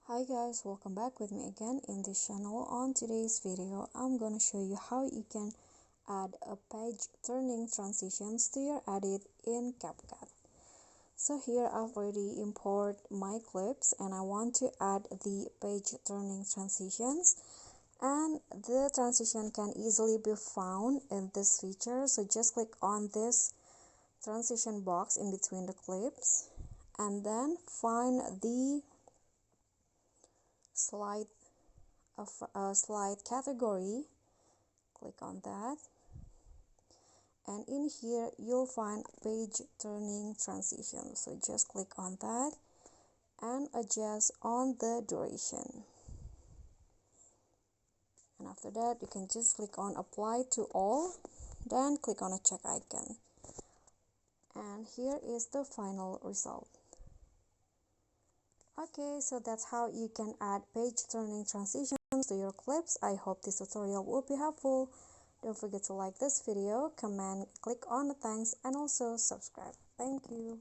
Hi guys, welcome back with me again in this channel. On today's video, I'm gonna show you how you can add a page turning transitions to your edit in CapCut. So here I've already imported my clips and I want to add the page turning transitions, and the transition can easily be found in this feature. So just click on this transition box in between the clips and then find the slide category. Click on that, and in here you'll find page turning transition. So just click on that and adjust on the duration, and after that you can just click on apply to all, then click on a check icon, and here is the final result. Okay, so that's how you can add page turning transitions to your clips. I hope this tutorial will be helpful. Don't forget to like this video, comment, click on the thanks, and also subscribe. Thank you.